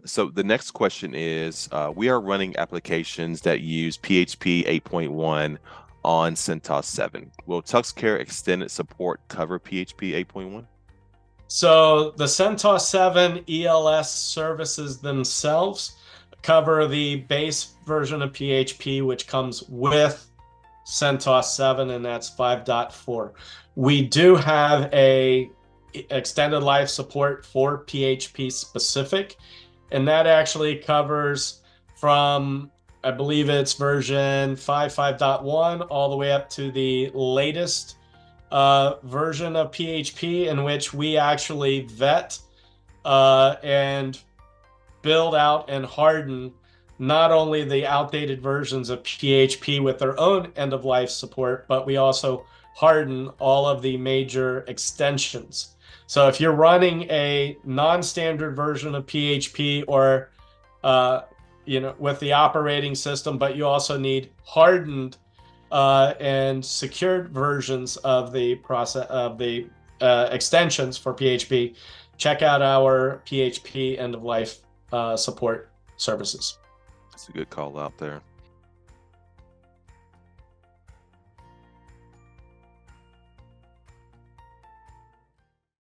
So the next question is, we are running applications that use PHP 8.1 on CentOS 7. Will TuxCare extended support cover PHP 8.1? So the CentOS 7 ELS services themselves cover the base version of PHP, which comes with CentOS 7, and that's 5.4. We do have a extended life support for PHP specific, and that actually covers from, I believe it's version 5.5.1 all the way up to the latest version of PHP, in which we actually vet and build out and harden not only the outdated versions of PHP with their own end-of-life support, but we also harden all of the major extensions. So if you're running a non-standard version of PHP or with the operating system, but you also need hardened and secured versions of the extensions for PHP, check out our PHP end-of-life support services. That's a good call out there.